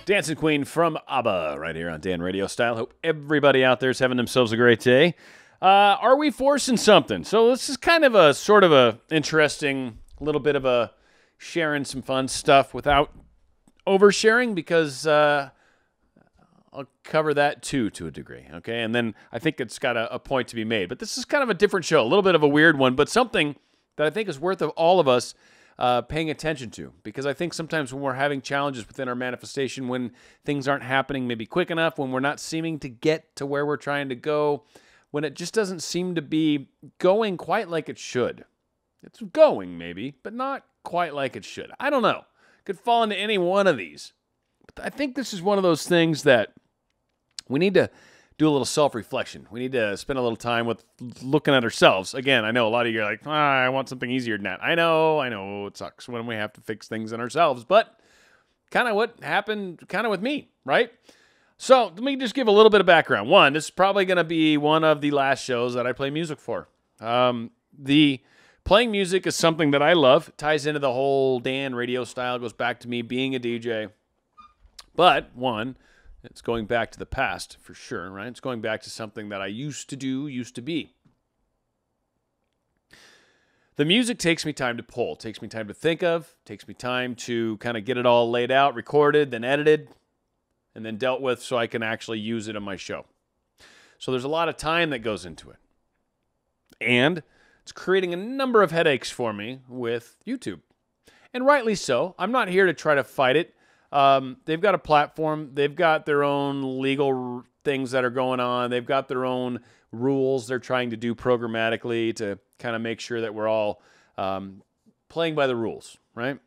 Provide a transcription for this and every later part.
Dancing Queen from ABBA right here on Dan RadioStyle. Hope everybody out there is having themselves a great day. Are we forcing something? So this is kind of a sort of a interesting little bit of a sharing some fun stuff without oversharing because I'll cover that too to a degree, okay? And then I think it's got a point to be made. But this is kind of a different show, a little bit of a weird one, but something that I think is worth of all of us paying attention to, because I think sometimes when we're having challenges within our manifestation, when things aren't happening maybe quick enough, when we're not seeming to get to where we're trying to go, when it just doesn't seem to be going quite like it should. It's going maybe, but not quite like it should. I don't know. Could fall into any one of these. But I think this is one of those things that we need to do a little self-reflection. We need to spend a little time with looking at ourselves. Again, I know a lot of you are like, I want something easier than that. I know, it sucks when we have to fix things in ourselves, but kind of what happened kind of with me, right? So let me just give a little bit of background. One, this is probably going to be one of the last shows that I play music for. The playing music is something that I love. It ties into the whole Dan radio style, goes back to me being a DJ. But one, it's going back to the past for sure, right? It's going back to something that I used to do, used to be. The music takes me time to pull, takes me time to think of, takes me time to kind of get it all laid out, recorded, then edited, and then dealt with so I can actually use it on my show. So there's a lot of time that goes into it. And it's creating a number of headaches for me with YouTube. And rightly so. I'm not here to try to fight it. They've got a platform. They've got their own legal things that are going on. They've got their own rules they're trying to do programmatically to kind of make sure that we're all playing by the rules, right?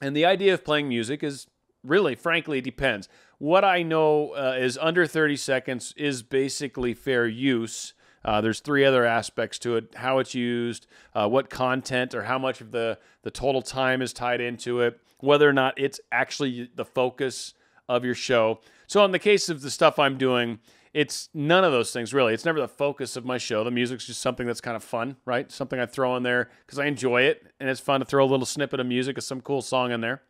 And the idea of playing music is really, frankly, it depends. What I know is under 30 seconds is basically fair use. There's three other aspects to it: how it's used, what content or how much of the total time is tied into it, whether or not it's actually the focus of your show. So in the case of the stuff I'm doing, it's none of those things, really. It's never the focus of my show. The music's just something that's kind of fun, right? Something I throw in there because I enjoy it, and it's fun to throw a little snippet of music of some cool song in there.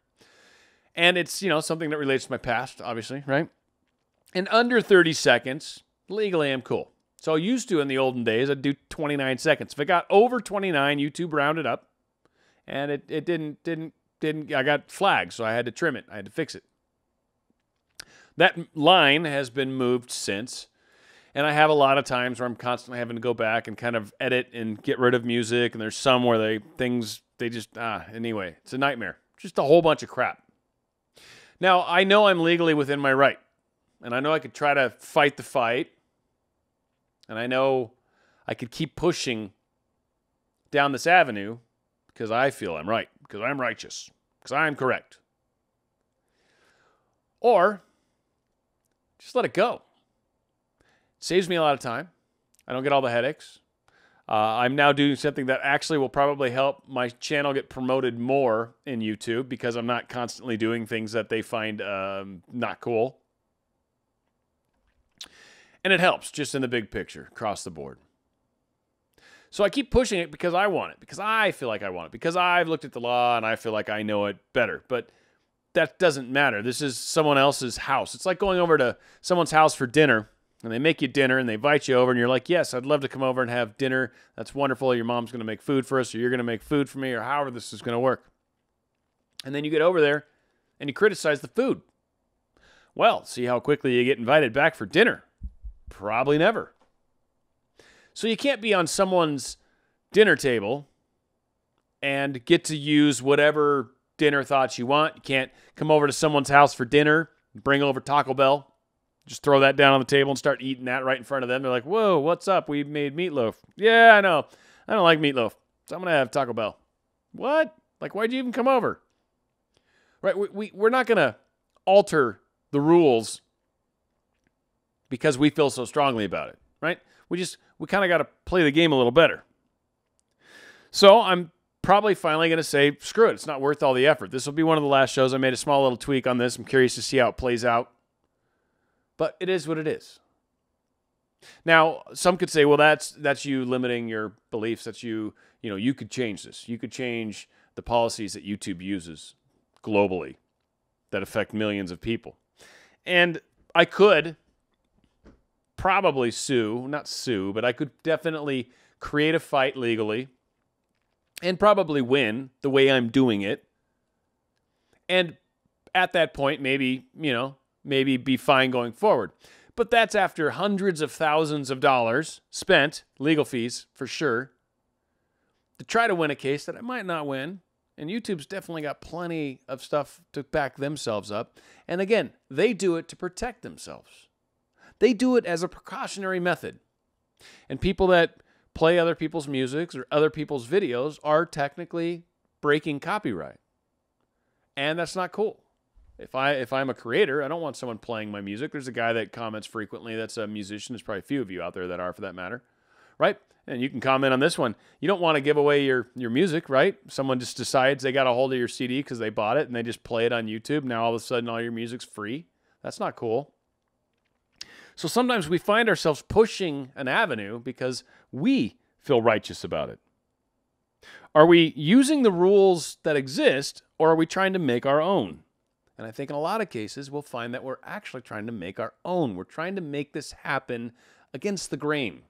And it's, something that relates to my past, obviously, right? And under 30 seconds, legally I'm cool. So I used to in the olden days, I'd do 29 seconds. If it got over 29, YouTube rounded up, and it didn't, I got flagged, so I had to trim it. I had to fix it. That line has been moved since, and I have a lot of times where I'm constantly having to go back and kind of edit and get rid of music, and there's some where anyway, it's a nightmare. Just a whole bunch of crap. Now, I know I'm legally within my right, and I know I could try to fight the fight, and I know I could keep pushing down this avenue because I feel I'm right, because I'm righteous, because I'm correct. Or just let it go. It saves me a lot of time. I don't get all the headaches. I'm now doing something that actually will probably help my channel get promoted more in YouTube because I'm not constantly doing things that they find not cool. And it helps just in the big picture, across the board. So I keep pushing it because I want it, because I feel like I want it, because I've looked at the law and I feel like I know it better. But that doesn't matter. This is someone else's house. It's like going over to someone's house for dinner, and they make you dinner, and they invite you over, and you're like, yes, I'd love to come over and have dinner. That's wonderful. Your mom's going to make food for us, or you're going to make food for me, or however this is going to work. And then you get over there, and you criticize the food. Well, see how quickly you get invited back for dinner. Probably never. So you can't be on someone's dinner table and get to use whatever dinner thoughts you want. You can't come over to someone's house for dinner, bring over Taco Bell, just throw that down on the table and start eating that right in front of them. They're like, whoa, what's up? We made meatloaf. Yeah, I know. I don't like meatloaf, so I'm going to have Taco Bell. What? Like, why'd you even come over? Right? We're not going to alter the rules because we feel so strongly about it, right? We kind of got to play the game a little better. So I'm probably finally going to say, screw it. It's not worth all the effort. This will be one of the last shows. I made a small little tweak on this. I'm curious to see how it plays out. But it is what it is. Now, some could say, well, that's you limiting your beliefs. That's you could change this. You could change the policies that YouTube uses globally that affect millions of people. And I could probably not sue, but I could definitely create a fight legally and probably win the way I'm doing it. And at that point, maybe be fine going forward. But that's after hundreds of thousands of dollars spent, legal fees for sure, to try to win a case that I might not win. And YouTube's definitely got plenty of stuff to back themselves up. And again, they do it to protect themselves. They do it as a precautionary method. And people that play other people's music or other people's videos are technically breaking copyright. And that's not cool. If I'm a creator, I don't want someone playing my music. There's a guy that comments frequently that's a musician. There's probably a few of you out there that are, for that matter, right? And you can comment on this one. You don't want to give away your music, right? Someone just decides they got a hold of your CD because they bought it and they just play it on YouTube. Now all of a sudden all your music's free. That's not cool. So sometimes we find ourselves pushing an avenue because we feel righteous about it. Are we using the rules that exist, or are we trying to make our own? And I think in a lot of cases, we'll find that we're actually trying to make our own. We're trying to make this happen against the grain.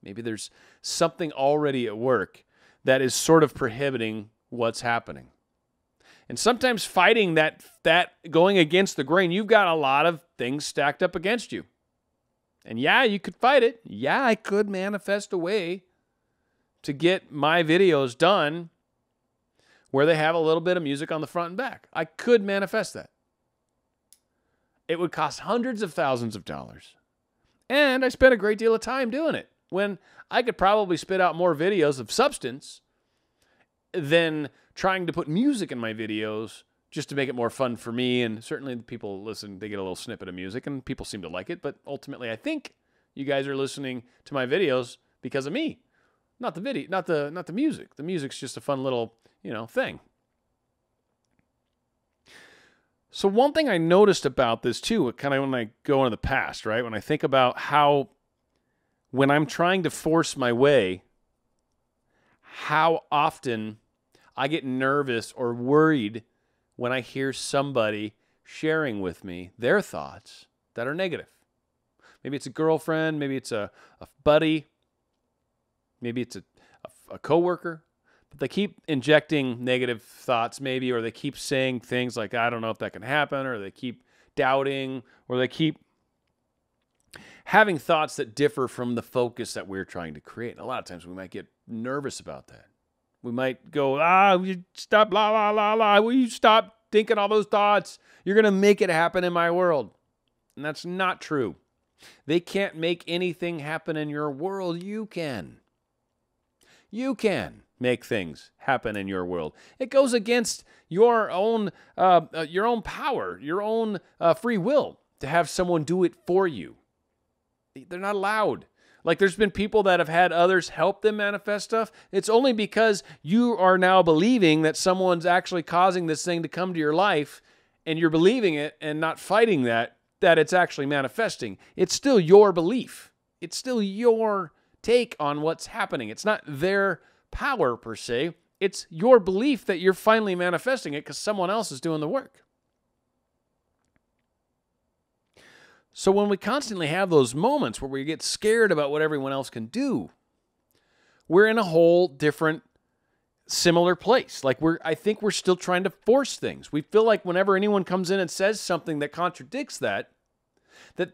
Maybe there's something already at work that is sort of prohibiting what's happening. And sometimes fighting that going against the grain, you've got a lot of things stacked up against you. And yeah, you could fight it. Yeah, I could manifest a way to get my videos done where they have a little bit of music on the front and back. I could manifest that. It would cost hundreds of thousands of dollars. And I spent a great deal of time doing it, when I could probably spit out more videos of substance than trying to put music in my videos just to make it more fun for me. And certainly the people listen, they get a little snippet of music and people seem to like it. But ultimately, I think you guys are listening to my videos because of me, not the video, not the music. The music's just a fun little, thing. So one thing I noticed about this too, kind of when I go into the past, right? When I think about how, when I'm trying to force my way, how often I get nervous or worried when I hear somebody sharing with me their thoughts that are negative. Maybe it's a girlfriend, maybe it's a buddy, maybe it's a coworker, but they keep injecting negative thoughts maybe, or they keep saying things like, I don't know if that can happen, or they keep doubting, or they keep having thoughts that differ from the focus that we're trying to create. And a lot of times we might get nervous about that. We might go, you stop, blah, blah, blah, blah. Will you stop thinking all those thoughts? You're going to make it happen in my world. And that's not true. They can't make anything happen in your world. You can. You can make things happen in your world. It goes against your own power, your own free will to have someone do it for you. They're not allowed. Like, there's been people that have had others help them manifest stuff. It's only because you are now believing that someone's actually causing this thing to come to your life, and you're believing it and not fighting that it's actually manifesting. It's still your belief. It's still your take on what's happening. It's not their power per se. It's your belief that you're finally manifesting it because someone else is doing the work. So when we constantly have those moments where we get scared about what everyone else can do, we're in a whole different, similar place. Like, I think we're still trying to force things. We feel like whenever anyone comes in and says something that contradicts that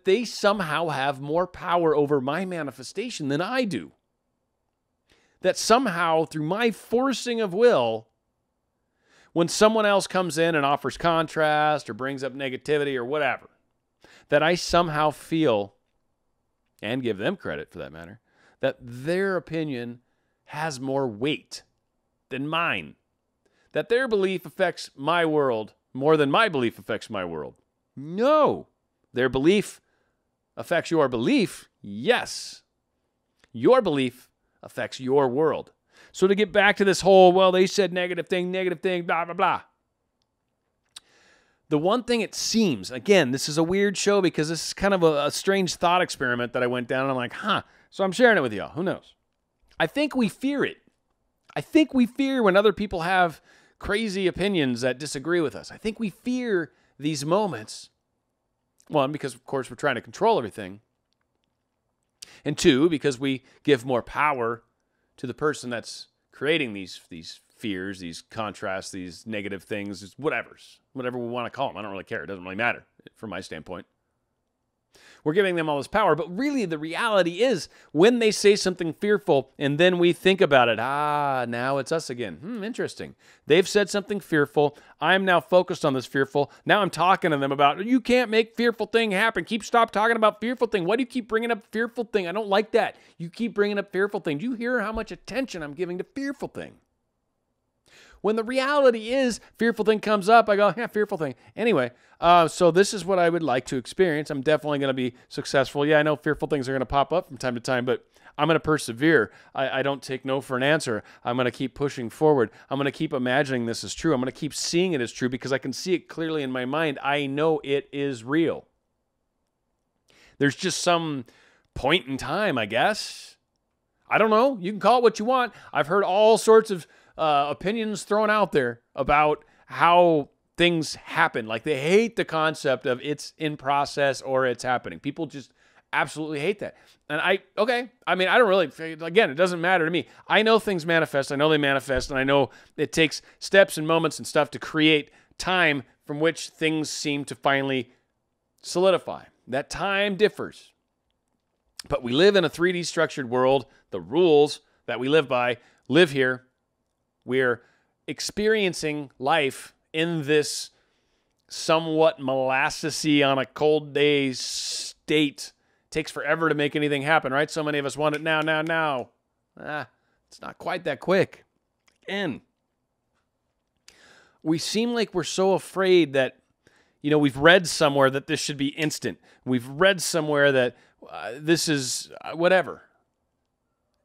they somehow have more power over my manifestation than I do. That somehow, through my forcing of will, when someone else comes in and offers contrast or brings up negativity or whatever, that I somehow feel, and give them credit for that matter, that their opinion has more weight than mine. That their belief affects my world more than my belief affects my world. No. Their belief affects your belief. Yes. Your belief affects your world. So to get back to this whole, well, they said negative thing, blah, blah, blah. The one thing it seems, again, this is a weird show because this is kind of a strange thought experiment that I went down, and I'm like, so I'm sharing it with y'all. Who knows? I think we fear it. I think we fear when other people have crazy opinions that disagree with us. I think we fear these moments One, because, of course, we're trying to control everything. And two, because we give more power to the person that's creating these fears, these contrasts, these negative things, whatever we want to call them. I don't really care. It doesn't really matter from my standpoint. We're giving them all this power, but really the reality is when they say something fearful and then we think about it, now it's us again. Interesting. They've said something fearful. I'm now focused on this fearful. Now I'm talking to them about, you can't make fearful thing happen. Stop talking about fearful thing. Why do you keep bringing up fearful thing? I don't like that. You keep bringing up fearful thing. Do you hear how much attention I'm giving to fearful thing? When the reality is, fearful thing comes up, I go, yeah, fearful thing. Anyway, so this is what I would like to experience. I'm definitely going to be successful. Yeah, I know fearful things are going to pop up from time to time, but I'm going to persevere. I don't take no for an answer. I'm going to keep pushing forward. I'm going to keep imagining this is true. I'm going to keep seeing it as true because I can see it clearly in my mind. I know it is real. There's just some point in time, I guess. I don't know. You can call it what you want. I've heard all sorts of opinions thrown out there about how things happen. Like they hate the concept of it's in process or it's happening. People just absolutely hate that. And I don't really, again, it doesn't matter to me. I know things manifest. I know they manifest. And I know it takes steps and moments and stuff to create time from which things seem to finally solidify. That time differs. But we live in a 3D structured world. The rules that we live by live here. We're experiencing life in this somewhat molassesy on a cold day state. It takes forever to make anything happen, right? So many of us want it now. It's not quite that quick. Again, we seem like we're so afraid that, we've read somewhere that this should be instant. We've read somewhere that this is whatever.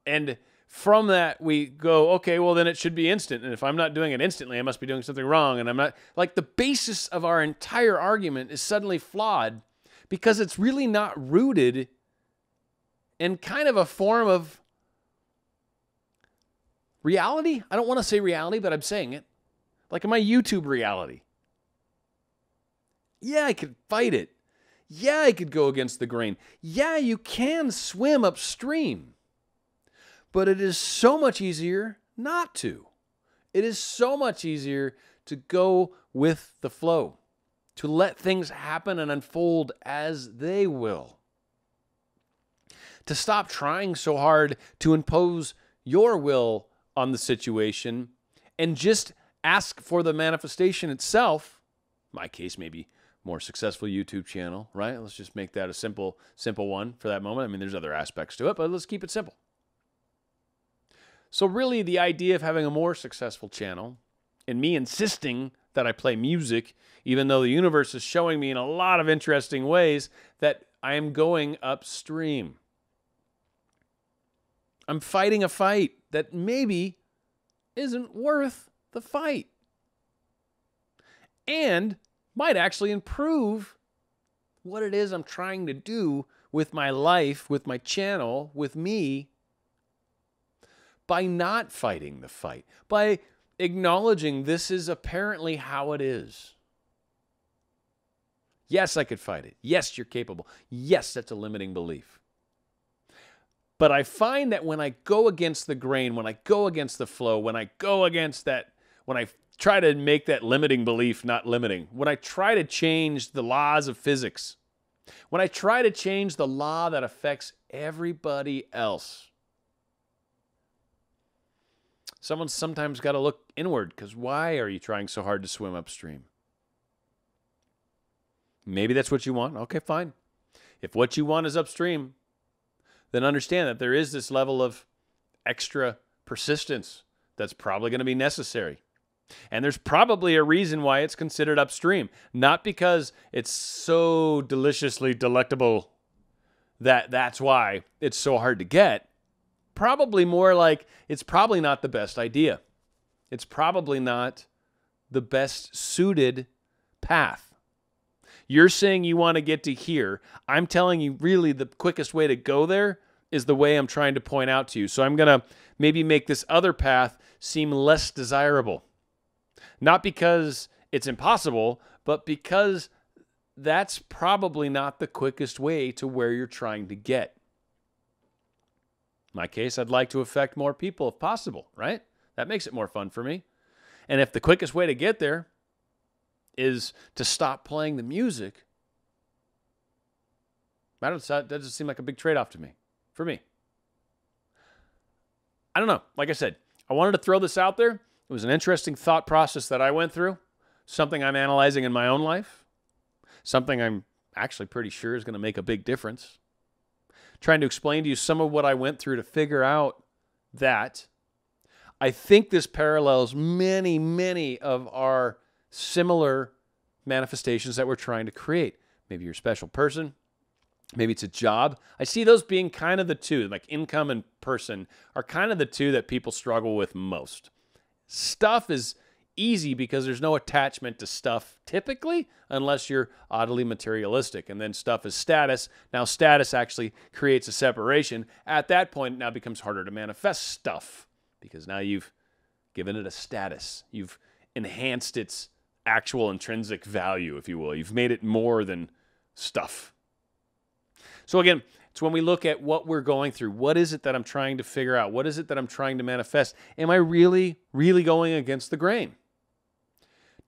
And from that, we go, okay, well, then it should be instant. And if I'm not doing it instantly, I must be doing something wrong. And I'm not, like, the basis of our entire argument is suddenly flawed because it's really not rooted in kind of a form of reality. I don't want to say reality, but I'm saying it. Like in my YouTube reality. Yeah, I could fight it. Yeah, I could go against the grain. Yeah, you can swim upstream. But it is so much easier not to. It is so much easier to go with the flow, to let things happen and unfold as they will. To stop trying so hard to impose your will on the situation and just ask for the manifestation itself. In my case, maybe more successful YouTube channel, right? Let's just make that a simple one for that moment. I mean, there's other aspects to it, but let's keep it simple. So really, the idea of having a more successful channel and me insisting that I play music, even though the universe is showing me in a lot of interesting ways that I am going upstream. I'm fighting a fight that maybe isn't worth the fight and might actually improve what it is I'm trying to do with my life, with my channel, with me, by not fighting the fight, by acknowledging this is apparently how it is. Yes, I could fight it. Yes, you're capable. Yes, that's a limiting belief. But I find that when I go against the grain, when I go against the flow, when I go against that, when I try to make that limiting belief not limiting, when I try to change the laws of physics, when I try to change the law that affects everybody else, someone's sometimes got to look inward because why are you trying so hard to swim upstream? Maybe that's what you want. Okay, fine. If what you want is upstream, then understand that there is this level of extra persistence that's probably going to be necessary. And there's probably a reason why it's considered upstream. Not because it's so deliciously delectable that that's why it's so hard to get. Probably more like it's probably not the best idea. It's probably not the best suited path. You're saying you want to get to here. I'm telling you really the quickest way to go there is the way I'm trying to point out to you. So I'm going to maybe make this other path seem less desirable. Not because it's impossible, but because that's probably not the quickest way to where you're trying to get. In my case, I'd like to affect more people if possible, right? That makes it more fun for me. And if the quickest way to get there is to stop playing the music, that doesn't seem like a big trade-off to me, for me. I don't know. Like I said, I wanted to throw this out there. It was an interesting thought process that I went through, something I'm analyzing in my own life, something I'm actually pretty sure is going to make a big difference. Trying to explain to you some of what I went through to figure out that I think this parallels many, many of our similar manifestations that we're trying to create. Maybe you're a special person. Maybe it's a job. I see those being kind of the two, like income and person are kind of the two that people struggle with most. Stuff is easy because there's no attachment to stuff typically, unless you're oddly materialistic. And then stuff is status. Now status actually creates a separation. At that point, it now becomes harder to manifest stuff because now you've given it a status. You've enhanced its actual intrinsic value, if you will. You've made it more than stuff. So again, it's when we look at what we're going through. What is it that I'm trying to figure out? What is it that I'm trying to manifest? Am I really, really going against the grain?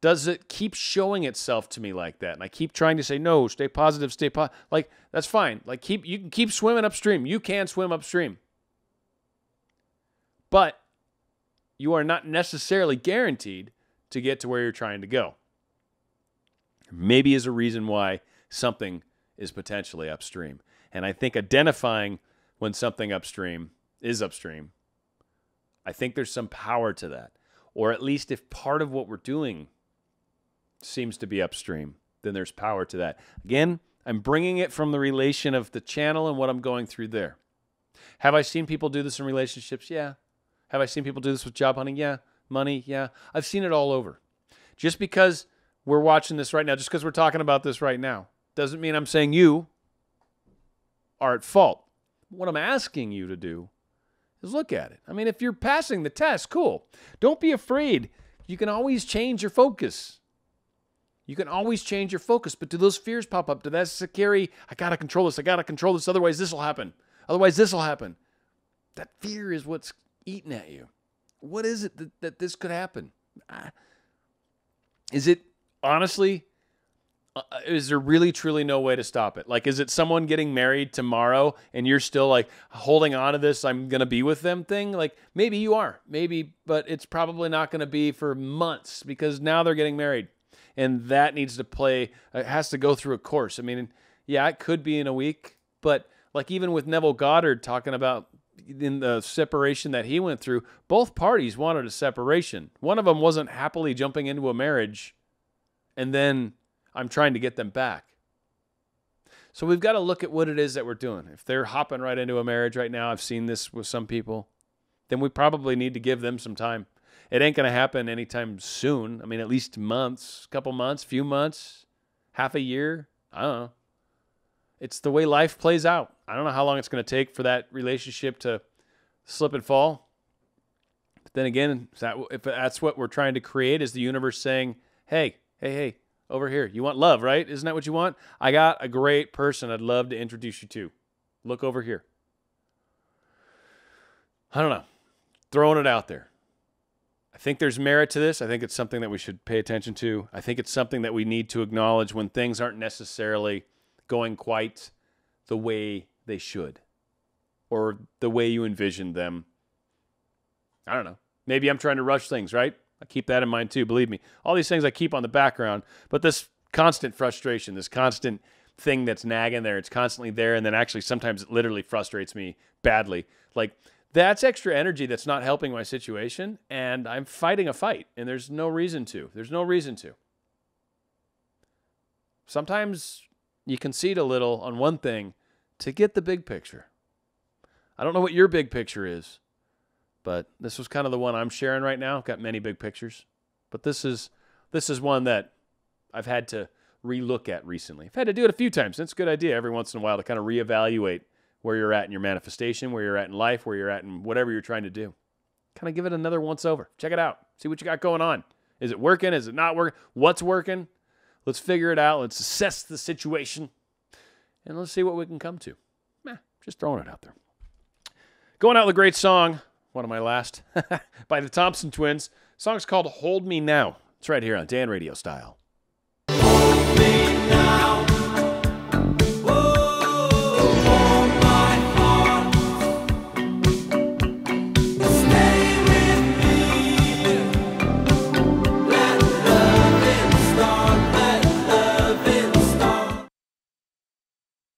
Does it keep showing itself to me like that? And I keep trying to say, no, stay positive, stay positive. Like, that's fine. Like, you can keep swimming upstream. You can swim upstream. But you are not necessarily guaranteed to get to where you're trying to go. Maybe is a reason why something is potentially upstream. And I think identifying when something is upstream, I think there's some power to that. Or at least if part of what we're doing seems to be upstream, then there's power to that. Again, I'm bringing it from the relation of the channel and what I'm going through there. Have I seen people do this in relationships? Yeah. Have I seen people do this with job hunting? Yeah. Money? Yeah. I've seen it all over. Just because we're watching this right now, just because we're talking about this right now, doesn't mean I'm saying you are at fault. What I'm asking you to do is look at it. I mean, if you're passing the test, cool. Don't be afraid. You can always change your focus. You can always change your focus, but do those fears pop up? Do that scary, I got to control this, otherwise this will happen. Otherwise this will happen. That fear is what's eating at you. What is it that this could happen? Is it, honestly, is there really truly no way to stop it? Like, is it someone getting married tomorrow and you're still like holding on to this, I'm going to be with them thing? Like, maybe you are, maybe, but it's probably not going to be for months because now they're getting married. And that needs to it has to go through a course. I mean, yeah, it could be in a week, but like even with Neville Goddard talking about in the separation that he went through, both parties wanted a separation. One of them wasn't happily jumping into a marriage, and then I'm trying to get them back. So we've got to look at what it is that we're doing. If they're hopping right into a marriage right now, I've seen this with some people, then we probably need to give them some time. It ain't going to happen anytime soon. I mean, at least months, couple months, few months, half a year. I don't know. It's the way life plays out. I don't know how long it's going to take for that relationship to slip and fall. But then again, if that's what we're trying to create, is the universe saying, hey, over here, you want love, right? Isn't that what you want? I got a great person I'd love to introduce you to. Look over here. I don't know. Throwing it out there. I think there's merit to this. I think it's something that we should pay attention to. I think it's something that we need to acknowledge when things aren't necessarily going quite the way they should or the way you envisioned them. I don't know. Maybe I'm trying to rush things, right? I keep that in mind too, believe me. All these things I keep on the background, but this constant frustration, this constant thing that's nagging there, it's constantly there, and then actually sometimes it literally frustrates me badly. Like, that's extra energy that's not helping my situation, and I'm fighting a fight, and there's no reason to. There's no reason to. Sometimes you concede a little on one thing to get the big picture. I don't know what your big picture is, but this was kind of the one I'm sharing right now. I've got many big pictures, but this is one that I've had to relook at recently. I've had to do it a few times. It's a good idea every once in a while to kind of reevaluate where you're at in your manifestation, where you're at in life, where you're at in whatever you're trying to do. Kind of give it another once over. Check it out. See what you got going on. Is it working? Is it not working? What's working? Let's figure it out. Let's assess the situation. And let's see what we can come to. Just throwing it out there. Going out with a great song, one of my last, by the Thompson Twins. The song's called Hold Me Now. It's right here on Dan Radio Style.